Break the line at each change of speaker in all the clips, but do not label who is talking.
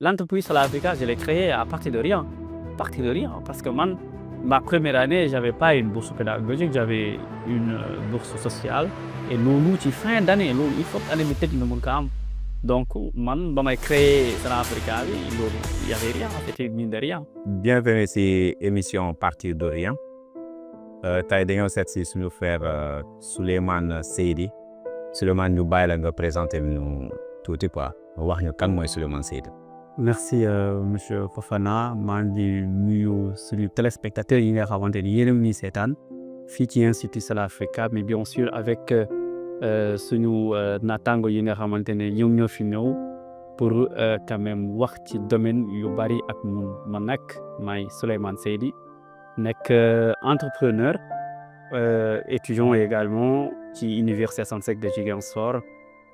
l'entreprise Salah Africa, je l'ai créée à partir de rien. À partir de rien. Parce que moi, ma première année, je n'avais pas une bourse pédagogique, j'avais une bourse sociale. Et nous, fin d'année, il faut aller mettre dans mon camp. Donc, moi, quand j'ai créé Salah Africa, il n'y avait rien, c'était mine de rien.
Bienvenue sur l'émission Partir de rien. Tey dañoo seet si suñu frère Souleymane Seydi. Souleymane ñu bàyyi la nga présenté ñu tuuti quoi wax ñu kan mooy Souleymane Seydi.
Merci monsieur Fofana maa ngi nuyu suñu téléspectateurs yi nga xamante ni yéen a ngi seetaan fii ci Institut Salah Africa mais bien sûr avec suñu naataango yi nga xamante ne ñoo fi ñëw pour quand même wax ci domaine yu bari ak ñun man nag maay Souleymane Seydi nekk entrepreneur étudiant également ci Université Assane Seck de Ziguinchor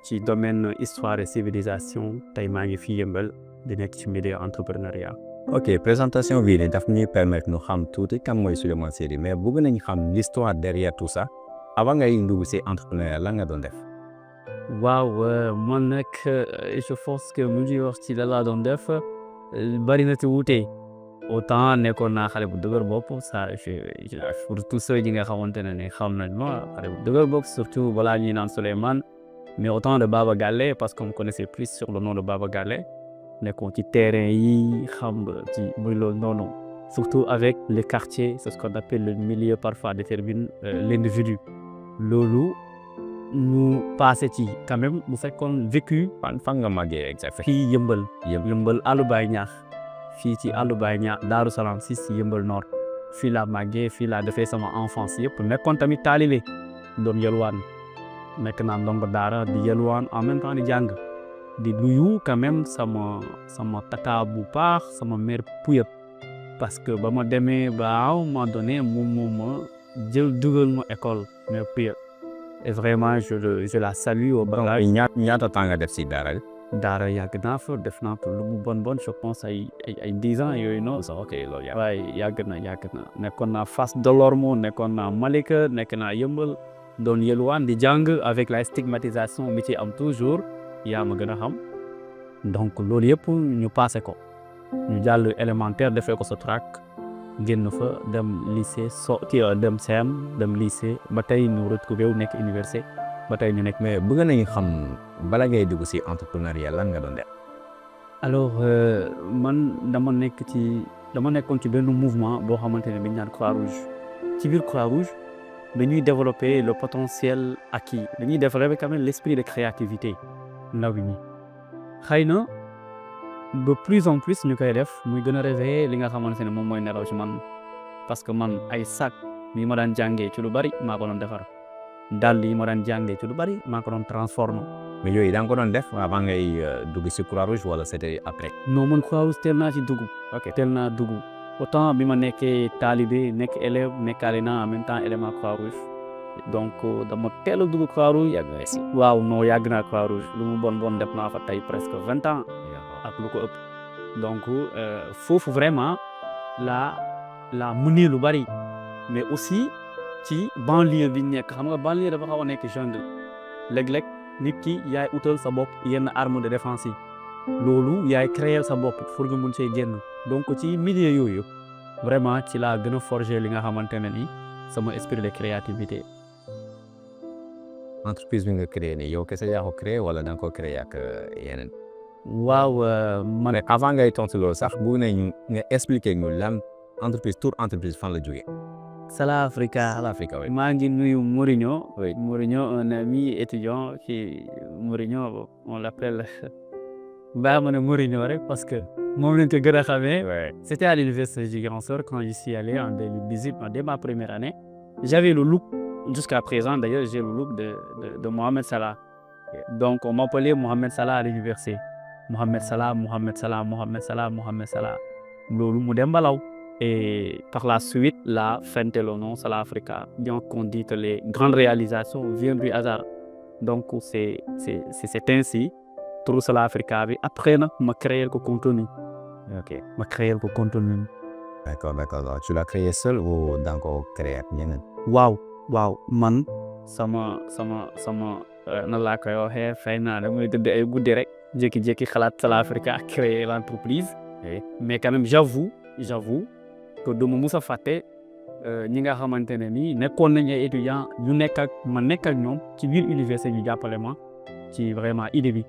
ci domaine histoire et civilisation tey maa ngi fi yëmbal di nekk ci milieu entrepreneuriat.
Ok, présentation bii daf ñuy permettre ñu xam tuuti kan mooy Souleymane Seydi mais bëgg nañu xam l'histoire derrière tout ça avant ngay dugg ci entrepreneuriat lan nga doon def.
waaw man nag je pense que mu ngi wax ci la laa doon def bari na te wuute autant nekkoon naa xale bu dëgër bopp ça pour tous ceux yi nga xamante ne xam nañ ma xale bu dëgër bopp surtout balaa ñuy naan Souleymane mais autant de Baba Galle parce qu'on me connaissait plus sur le nom de Baba Galle nekkoon ci terrain yi xam ci muy loolu noonu surtout avec les quartiers c'est ce qu'on appelle le milieu parfois détermine l'individu loolu ñu passé ci quand même bu fekkoon vécu
fan nga màggee exactement.
fii yëmbal àllu Baay Ñaax fii ci àllu Baay Ñaax Daaru Salaam si yëmbal nord fii laa màggee fii laa defee sama enfance yëpp nekkoon tamit taalibe doon yelwaan nekk naa ndongo daara di yelwaan en même temps di jàng di nuyu quand même sama tata bu baax sama mère Pouyat parce que ba ma demee ba à un moment donné moom ma jël dugal ma école mère Pouyat et vraiment je la salue au bas.
ñaata temps nga def ci daara bi.
daara yàgg naa fa def naa fa lu mu bon je pense ay 10 ans yooyu noonu.
ok loolu yàgg.
waaye yàgg na nekkoon naa Fass Delorme nekkoon naa Malika nekk naa Yëmbal doon yelwaan di jàng avec la stigmatisation mi ci am toujours yaa ma gën a xam donc loolu yëpp ñu passé ko ñu jàll élémentaire defee ko sa track génn fa dem lycée dem CM dem lycée ba tey ñu retrouvé wu nekk université ba tey ñu nekk.
mais bëgg nañu xam bala ngay dugg ci entrepreneuriat lan nga doon def.
alors man dama nekkoon ci benn mouvement boo xamante ne bi ñu naan Croix-Rouge ci biir Croix-Rouge dañuy développer le potentiel acquis dañuy développer quand même l'esprit de créativité ndaw ñi xëy na de plus en plus ñu koy def muy gën a réveiller li nga xamante ne moom mooy nelaw ci man parce que man ay sac yi ma daan jàngee ci lu bari maa ko doon defar dàll yi ma daan jàngee ci lu bari maa ko doon transformer.
mais yooyu da nga ko doon def avant ngay dugg ci Croix-Rouge wala c'était après.
non man Croix-Rouge teel naa ci dugg. ok teel naa dugg autant bi ma nekkee talibé nekk élève nekkaale naa en même temps élément Croix-Rouge donc dama teel a dugg Croix-Rouge.
yàgg nga ci.
waaw non yàgg naa Croix-Rouge lu mu bon def naa fa tey presque 20 ans. ak lu ko ëpp donc foofu vraiment la mënee lu bari mais aussi ci banlieue bi nekk xam nga banlieue dafa xaw a nekk jungle léeg-léeg nit ki yaay utal sa bopp yenn arme de défense yi loolu yaay créer sa bopp pour nga mun see génn donc ci milieu yooyu vraiment ci laa gën a forger li nga xamante ne ni sama esprit de créativité.
entreprise bi nga créé nii yow kese yaa ko créé wala da nga ko créé ak yeneen.
waaw man
avant ngay tontu loolu sax bëgg nañu nga expliquer ñu lan entreprise fan la jógee.
Salah Africa.
oui.
maa ngi nuyu Mourinho. oui Mourinho un ami étudiant qui Mourinho on l'appelle baax ma ne Mourinho rek parce que moom lañ ko gën a xamee. C'était à l'université de Ziguinchor quand j'y suis allé en 2018 dès ma première année. J'avais le look jusqu'à présent d'ailleurs j'ai le look de Mohamed Salah. Donc on m'appelait Mohamed Salah à l'université. Mohamed Salah loolu mu dem balaw et par la suite la fente le nom Salah Africa donc on dit que les grandes réalisations viennent du hasard donc c'est ainsi turu Salah Africa bi après nag ma créer ko contenu.
ok
ma créer ko contenu.
d'accord tu l'as créé seul ou da nga ko créé ak ñeneen.
waaw man sama nan laa koy waxee fay naa damay tëdd ay guddi rek jékki-jékki xalaat Sala Africa créer l'entreprise.
Oui.
Mais quand même j'avoue que duma mus a fàtte ñi nga xamante ne nii nekkoon nañu ay étudiants ñu nekk ak ñoom ci biir université ñu jàppale ma ci vraiment idée bi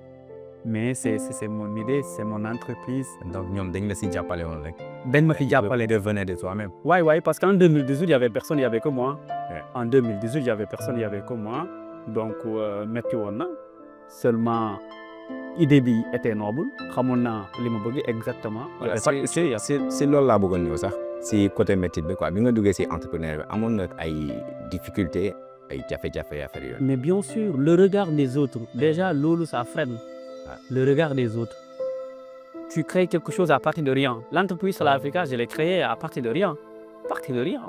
mais c'est mon idée, c'est mon entreprise.
Donc ñoom dañ la si jàppale woon rek.
dañ ma fi jàppale.
de venir de toi-même.
Ouais, parce qu'en 2018 il y avait personne, il y avait que moi.
Ouais.
En 2018 il y avait personne, il y avait que moi. Donc metti woon na seulement idée bi était noble xamoon naa li ma bëgg exactement.
Voilà, c'est loolu laa bëggoon ñëw sax si côté métier bi quoi bi nga duggee si entrepreneur bi amoon na ay difficultés ay jafe-jafe affaire yooyu.
Mais bien sûr le regard des autres déjà loolu ça freine. Le regard des autres. Tu crées quelque chose à partir de rien. L'entreprise Sala Africa, je l'ai créée à partir de rien.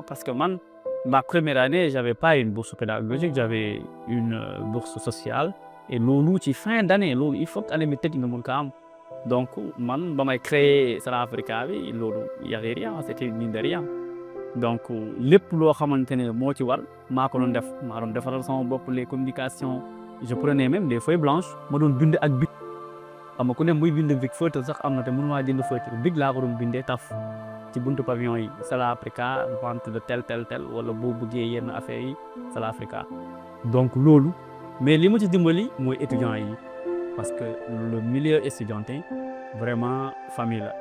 Parce que man, ma première année, j'avais pas une bourse pédagogique, j'avais une bourse sociale. Et loolu ci fin d'année, loolu il faut que année bi tëj nga mun ko am. Donc man ba may créer Sala Africa bi loolu il y avait rien, c'était une mine de rien. Donc lépp loo xamante ne moo ci war maa ko doon def maa doon defaral sama bopp les communications. Je prenais même des feuilles blanches ma doon bind ak bic. xam nga ku ne muy bind bic feutre sax am na te mënu maa jënd feutre bic laa ko doon bindee taf ci buntu pavillon yi Sala Africa vente de tel wala boo bëggee yenn affaires yi Sala Africa. Donc loolu mais li ma ci dimbali mooy étudiants yi parce que le milieu estudiantin vraiment famille la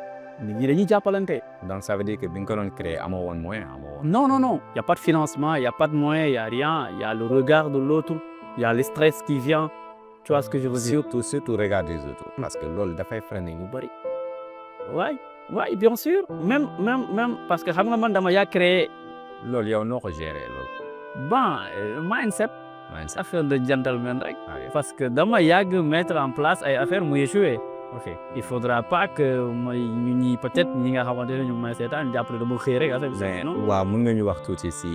nit ñi dañuy jàppalante.
Donc ça veut dire que bi nga ko doon créer amoo woon moyen
Non, y a pas de financement, y a pas de moyen, y a rien, y a le regard de l'autre, y a le stress qui vient. Tu vois ce que je veux dire?
Surtout regard des autres parce que loolu dafay freiner ñu bëri.
Ouais, bien sûr. Même parce que xam nga man dama yaa créé.
Loolu yow noo ko gérer loolu.
Bon mindset. Affaire de gentleman rek. Parce que dama yàgg mettre en place ay affaires mu échoué. Ok il faudra pas que ñu ñi peut-être ñi nga xamante ne ñu may seetaan jàppale dama xëy rek affaire bi.
Non waaw mën nga ñu wax tuuti si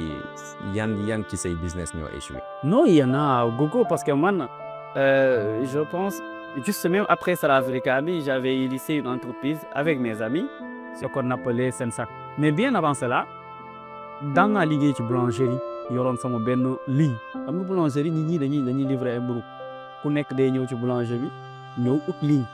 yan ci say business ñoo échoué.
Non il y en a beaucoup parce que man. Je pense, juste même après Sala Africa, j'avais initié une entreprise avec mes amis, ce qu'on appelait Sensac. Mais bien avant cela, dans la liggéey ci boulangerie yoroon sama benn ligne. Xam nga boulangerie nit ñi dañuy livrer ay mburu ku nekk day ñëw ci boulangerie bi ñëw ut ligne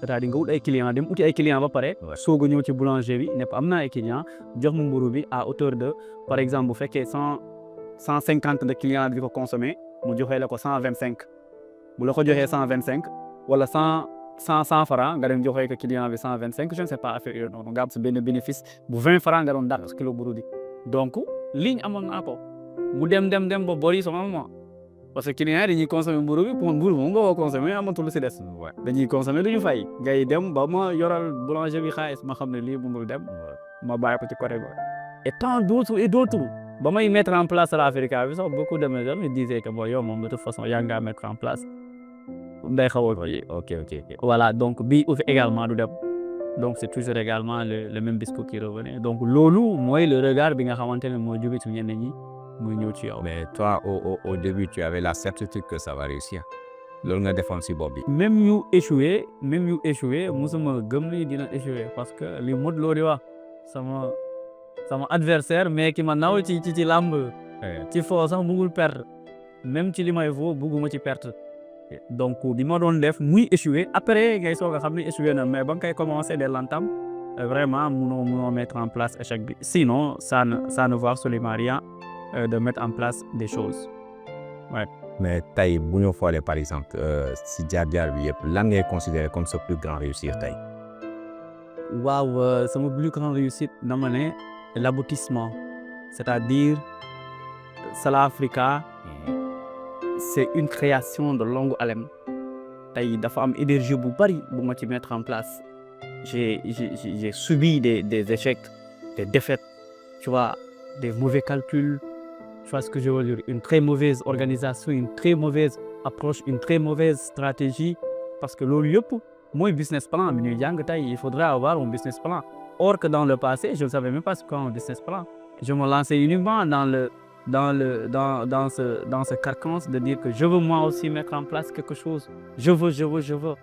c'est-à-dire nga ut ay clients dem uti ay clients ba pare. soog a ñëw ci boulangerie bi ne am naa ay clients jox ma mburu bi à hauteur de par exemple bu fekkee 150 de clients bi ko consommer mu joxee la ko 125. bu la ko joxee 125 wala 100 francs nga dem joxee ko client bi 125 je ne sais pas affaire yooyu noonu nga am sa benn bénéfice bu 20 francs nga doon dàq kilo mburu bi donc ligne amoon naa ko mu dem ba bori sama moment parce que client dañuy consommer mburu bi pour mburu moom nga woo consommer amatul lu si des dañuy consommer du ñu fay ngay dem ba ma yoral boulanger bi xaalis ma xam ne lii mënul dem ma bàyyi ko ci côté ba et tant d'autres ba may mettre en place Sala Africa bi sax beaucoup de mes amis disaient que bon yow moom de toute façon yaa ngaa mettre en place day xaw a ok voilà donc bii aussi également du dem donc c'est toujours également le même discours qui revenait donc loolu mooy le regard bi nga xamante ne moo jóge ci ñenn ñi muy ñëw ci yow.
Mais toi au début tu avais la certitude que ça va réussir loolu nga defoon si bopp bi.
même yu échoué musuma gëm ni dina échoué parce que li Modou Lo di wax sama adversaire mais ki ma naw ci làmb ci foo sax bëggul perdre même ci li may foo bëgguma ci perdre. Donc bi ma doon def muy échoué après ngay soog a xam ne échoué na mais ba nga koy commencer dès l'entame vraiment munoo mettre en place échec bi sinon ça ne vaut absolument rien de mettre en place des choses ouais.
Mais tey bu ñu xoolee par exemple si jaar-jaar bi yëpp lan ngay considérer comme sa plus grand réussite tey.
Waaw sama plus grand réussite dama ne l'aboutissement c'est-à-dire Sala Africa. C'est une création de longue haleine tey dafa am énergie bu bari bu ma ci mettre en place j'ai subi des échecs des défaites tu vois des mauvais calculs tu vois ce que je veux dire une très mauvaise organisation une très mauvaise approche une très mauvaise stratégie parce que loolu yëpp mooy business plan bi ñuy jàng tey il faudrait avoir un business plan or que dans le passé je ne savais même pas ce qu'est un business plan je me lançais uniquement dans ce carcan de dire que je veux moi aussi mettre en place quelque chose je veux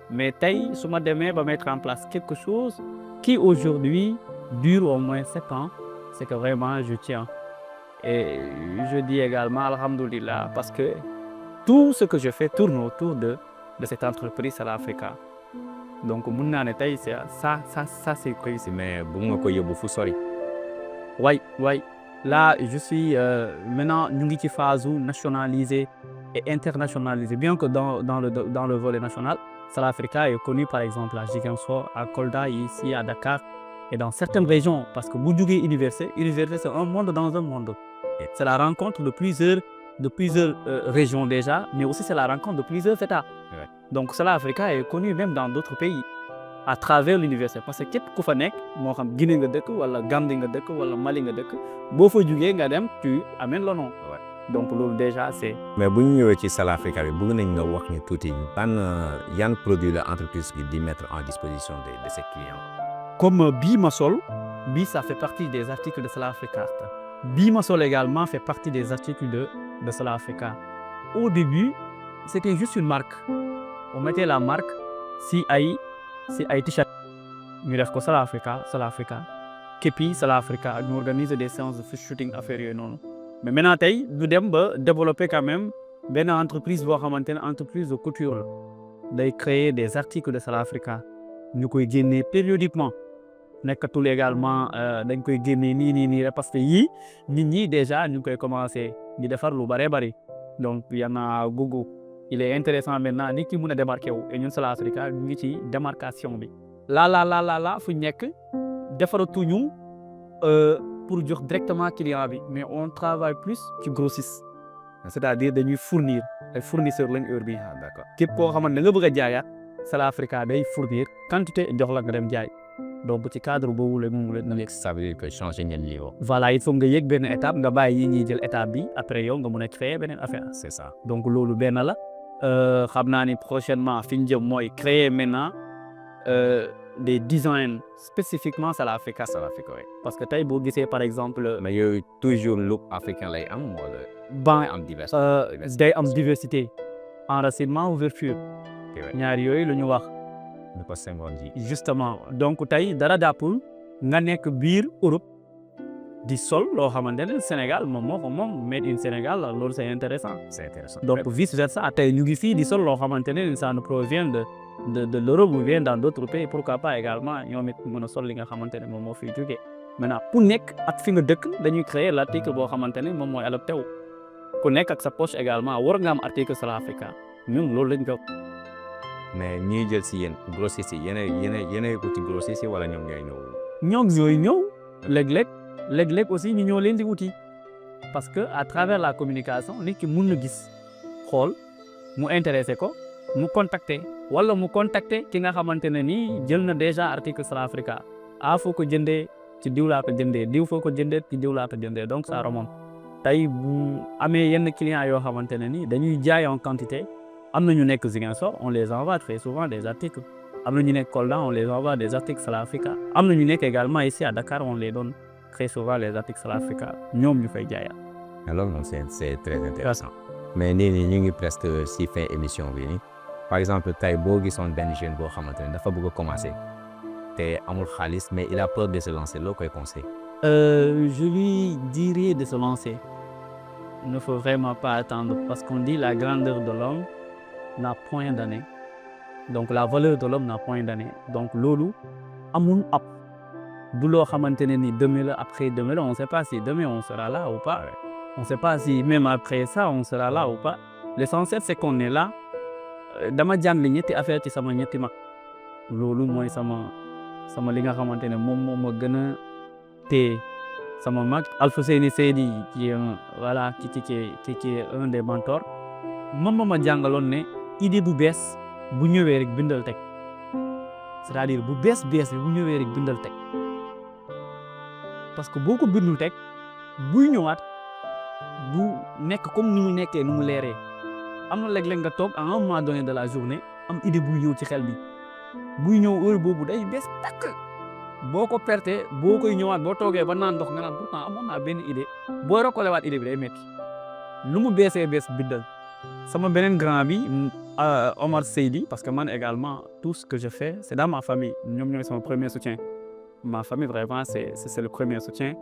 mais tey su ma demee ba mettre en place quelque chose qui aujourd'hui dure au moins 7 ans c'est que vraiment je tiens et je dis également alhamdoulilah parce que tout ce que je fais tourne autour de de cette entreprise Sala Africa. Donc mun naa ne tey c'est ça c'est réussi.
mais bu nga ko yóbbu fu sori.
Ouais. Là, je suis maintenant ñu ngi ci phase où nationaliser et internationaliser. Bien que dans le volet national, Sala Africa est connu par exemple à Ziguinchor, à Kolda, ici à Dakar et dans certaines régions. Parce que bu jugee université c'est un monde dans un monde. Et c'est la rencontre de plusieurs régions déjà, mais aussi c'est la rencontre de plusieurs États.
Ouais.
Donc Sala Africa est connu même dans d'autres pays à travers l'université parce que képp ku fa nekk moo xam Guinée nga dëkk wala Gambie nga dëkk wala Mali nga dëkk boo fa jugee nga dem tu amènes le nom.
Ouais.
Donc loolu déjà c'est.
mais bu ñu ñëwee ci Sala Africa bi bëgg nañ nga wax ñu tuuti yan produit la entreprise bi di mettre en disposition de ses clients.
Comme bii ma sol bii ça fait partie des articles de Sala Africa. Bii ma sol également fait partie des articles de Sala Africa. Au début c'était juste une marque. On mettait la marque si ay t-shirt ñu def ko Sala Africa képi Sala Africa ñu organiser des séances de shooting affaire yooyu noonu mais maintenant tey ñu dem ba développer quand même benn entreprise boo xamante ne entreprise de couture la day créer des articles de Sala Africa ñu koy génnee périodiquement nekkatul également dañ koy génnee nii rek parce que yii nit ñi déjà ñu ngi koy commencer di defar lu bare bari donc y en a beaucoup. Il est intéressant maintenant nit ki mën a démarquer wu et ñun Sala Africa ñu ngi ci démarcation bi. là fu ñu nekk defaratuñu pour jox directement client bi mais on travaille plus ci grossiste c'est-à-dire dañuy fournir ay fournisseurs lañ heure bi.
Ah, d'accord.
képp koo xamante ne nga bëgg a jaayaat Sala Africa day fournir quantité jox la nga dem jaay donc ci cadre boobu la moom la nekk.
Ça veut dire que changer ngeen niveau.
Voilà il faut nga yëg benn étape nga bàyyi yi ñuy jël étape bi après yow nga mën a créer beneen affaire.
C'est ça.
Donc loolu benn la. xam naa ni prochainement fi ñu jëm mooy créer maintenant des designs spécifiquement Sala Africa.
Oui.
Parce que tey boo gisee par exemple.
mais yooyu toujours look africain lay am wala.
ban
am diversité.
day am diversité enracinement ouverture ñaar yooyu lu ñu wax.
ñu ko Senghor ji.
Justement donc tey dara jàppul nga nekk biir Europe di sol loo xamante ne Sénégal moom moo ko moom made in Sénégal loolu c'est intéressant. Donc vice versa tey ñu ngi fii di sol loo xamante ne ça nous provient de l'Europe ou vient dans d'autres pays pourquoi pas également ñoom it mën a sol li nga xamante ne moom moo fiy jógee maintenant ku nekk ak fi nga dëkk dañuy créer l'article boo xamante ne moom mooy adapté wu ku nekk ak sa poche également war nga am article Sala Africa ñun loolu lañ ko.
mais ñuy jël si yéen grossiste yi yéenay uti grossiste yi wala ñoom ñooy ñëw.
ñoom ñooy ñëw léeg-léeg aussi ñu ñoo leen di wuti parce que à travers la communication nit ki mun na gis xool mu intéressé ko mu contacter wala mu contacter ki nga xamante ne nii jël na déjà article Sala Africa foo ko jëndee ci diw laa ko jëndee diw foo ko jëndee ci diw laa ko jëndee donc ça remonte tey bu amee yenn clients yoo xamante ne nii dañuy jaay en quantité am na ñu nekk Ziguinchor on les envoie très souvent des articles am na ñu nekk Kolda on les envoie des articles Sala Africa am na ñu nekk également ici à Dakar on les donne très souvent les articles Sala Africa ñoom ñu fay jaayaat.
alors non c'est très intéressant mais nii ñu ngi presque si fin émission bi nii par exemple tey boo gisoon benn jeune boo xamante ne dafa bëgg a commencer te amul xaalis mais il a peur de se lancer loo koy conseil.
Je lui dirais de se lancer. Il ne faut vraiment pas attendre parce qu'on dit la grandeur de l'homme n'a point d'année. Donc la valeur de l'homme n'a point d'année. Donc loolu amul ab du loo xamante ne ni demain la après demain la on ne sait pas si demain on sera là ou pas. On ne sait pas si même après ça on sera là ou pas. L'essentiel c'est qu'on est là. Dama jàng ñetti affaire ci sama ñetti mag loolu mooy sama li nga xamante ne moom moo ma gën a téye sama mag Alfousseyni Seydi qui est voilà qui est un des mentors moom ma jàngaloon ne idée bu bees bu ñëwee rek bindal teg c'est-à-dire bu bees bi bu ñëwee rek bindal teg parce que boo ko bindul teg buy ñëwaat bu nekk comme ni mu nekkee nu mu leeree am na léeg-léeg nga toog à un moment donné de la journée am idée buy ñëw ci xel bi buy ñëw heure boobu day bees takk boo ko perte boo koy ñëwaat boo toogee ba naan ndox nga naan pourtant amoon naa benn idée boo récolté waat idée bi day métti lu mu beesee bees bindal sama beneen grand bi Omar Seydi parce que man également tout ce que je fais c'est dans ma famille ñoom ñooy sama premier soutien ma famille vraiment c'est le premier soutien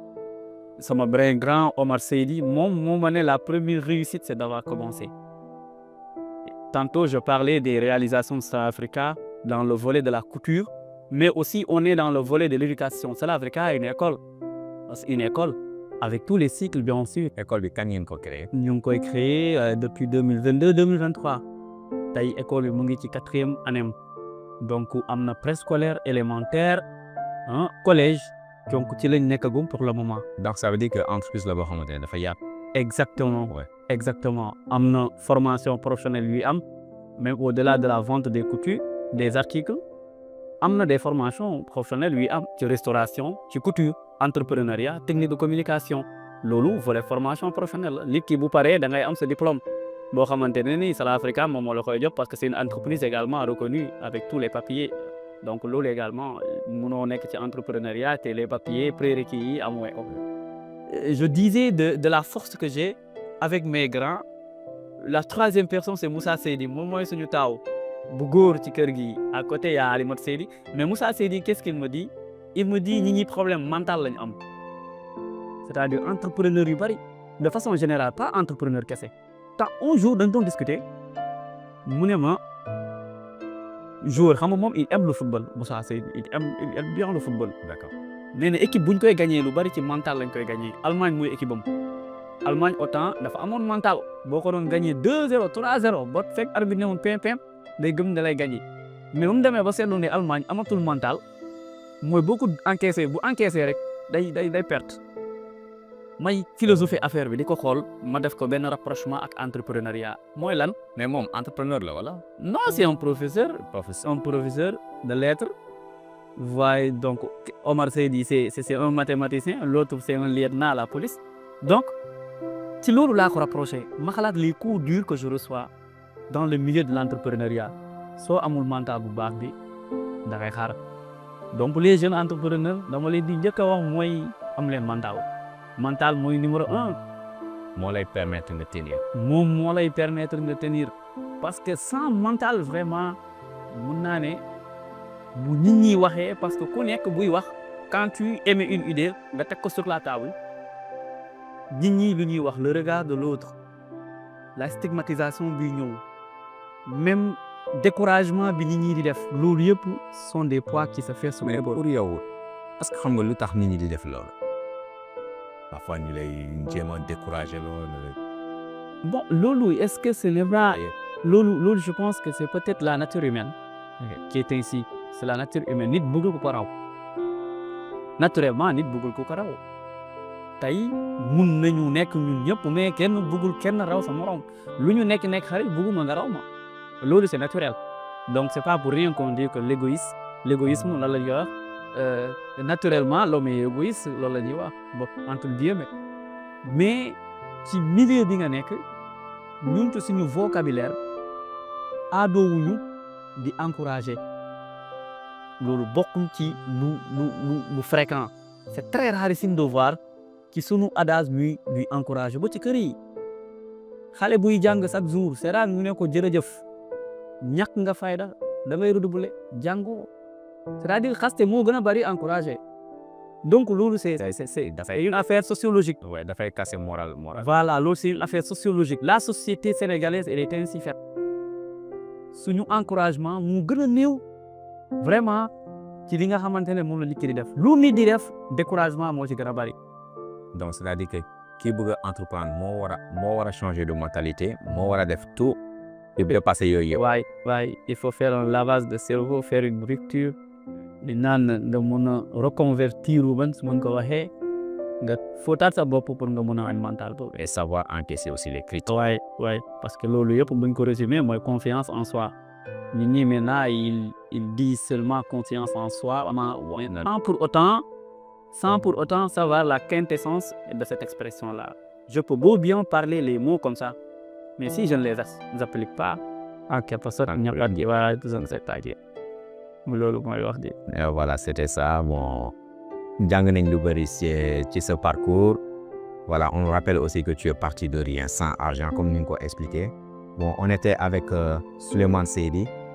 sama vrai grand Omar Seydi moom moo ma ne la première réussite c'est d'avoir commencé tantôt je parlais des réalisations de Star Africa dans le volet de la couture, mais aussi on est dans le volet de l'éducation. Star Africa a une école avec tous les cycles bien sûr.
école bi kañ ngeen ko créé.
ñu ngi koy créé depuis 2022-2023 tey école bi mu ngi ci 4e année donc am na préscolaire élémentaire collège donc ci lañ nekkagum pour le moment.
donc ça veut dire que entreprise la boo xamante ne dafa yaatu.
Exactement.
Ouais.
Exactement. Am na formation professionnelle yuy am même au-delà de la vente des couture des articles am na des formations professionnelles yuy am ci restauration ci couture entrepreneuriat technique de communication loolu volet formation professionnelle la nit ki bu paree da ngay am sa diplôme boo xamante ne ni Star Africa moom moo la koy jox parce que c'est une entreprise également reconnue avec tous les papiers donc loolu également mënoo nekk ci entrepreneuriat te les papiers prérequis yi amoo. Je disais de la force que j'ai avec mes grands. La 3e personne c'est Moussa Seydi moom mooy suñu taaw bu góor ci kër gi à côté y a Alimot Seydi mais Moussa Seydi qu'est-ce qu'il me dit? Il me dit ñi problème mental lañu am c'est-à-dire entrepreneur yu bari de façon générale pas entrepreneur kese. Un jour dañ doon discuter mu ne ma joueur xam nga moom il aime le football Moussa Seydi il aime bien le football.
D'accord.
nee na équipe buñ koy gagné lu bari ci mental lañ koy gagné Allemagne mooy équipe am Allemagne autant dafa amoon mental boo ko doon gagné 2-0 3-0 ba fekk arbitre ne woon pim day gëm ne lay gagné mais bu mu demee ba seetlu ne Allemagne amatul mental mooy boo ko encaissé bu encaissé rek day perte. may philosophie affaire bi di ko xool ma def ko benn rapprochement ak entrepreneuriat mooy lan.
mais moom entrepreneur la wala.
non c'est un professeur de lettres. Voyez donc Omar Seydi c'est un mathématicien l'autre c'est un lieutenant à la police donc ci loolu laa ko rapproché ma xalaat les coups durs que je reçois dans le milieu de l'entrepreneuriat soo amul mental bu baax bi da ngay xaar donc les jeunes entrepreneurs dama leen di njëkk a wax mooy am leen mental mooy numéro 1.
moo lay permettre nga tenir.
moom moo lay permettre nga tenir parce que sans mental vraiment mun naa ne bu nit ñi waxee parce que ku nekk buy wax quand tu émets une idée nga teg ko sur la table nit ñi lu ñuy wax le regard de l'autre la stigmatisation bi ñëw même découragement bi nit ñi di def loolu yëpp sont des poids qui se fait sur
mais
l'épaule.
pour yow est-ce que xam nga lu tax nit ñi di def loolu parfois ñu lay jéem a décourager loolu.
Bon loolu est-ce que ce n'est pas loolu je pense que c'est peut-être la nature humaine qui est ainsi. C'est la nature humaine nit bëggul ko raw naturellement nit bëggul ko raw tey mun nañu nekk ñun ñëpp mais kenn bëggul kenn raw sa morom lu ñu nekk xarit bëgguma nga raw ma loolu c'est naturel donc c'est pas pour rien qu'on dit que l'égoïsme la ñuy wax naturellement l'homme est égoïste loolu la ñuy wax entre guillemets mais ci milieu bi nga nekk ñun ci suñu vocabulaire aadoowuñu di encourager. loolu bokkul ci lu fréquent c'est très rarissime de voir ci sunu adage muy encourager ba ci kër yi xale buy jàng chaque jour c'est rare ñu ne ko jërëjëf ñàkk nga fayda da ngay redoubler jàngoo c'est-à-dire xaste moo gën a bari encourager donc loolu c'est une affaire sociologique.
Ouais, dafay casser moral.
Voilà loolu c'est une affaire sociologique la société sénégalaise elle est ainsi faite suñu encouragement mu gën a néew. Vraiment ci li nga xamante ne moom la nit ki di def lu nit di def découragement moo ci gën a bari.
donc c'est-à-dire que kii bëgg a entreprendre moo war a changer de mentalité moo war a def tout et dépasser yooyu yëpp.
waaye il faut faire un lavage de cerveau faire une rupture di naan nga mun a reconvertir ban su mën ko waxee nga fóotaat sa bopp pour nga mun a am mental boobu.
et savoir encaisser aussi les critiques.
waaye parce que loolu yëpp buñ ko résumer mooy confiance en soi. nit ñi maintenant il dit seulement confiance en soi sans pour autant savoir la quintessence de cette expression-là. Je peux beau bien parler les mots comme ça mais si je ne les applique pas en quelque sorte ñëpp di voilà c'est-à-dire loolu mooy wax di.
Voilà c'était ça bon jàng nañ lu bari ci ce parcours voilà on rappelle aussi que tu es parti de rien sans argent comme ni nga ko expliqué bon on était avec Souleymane Seydi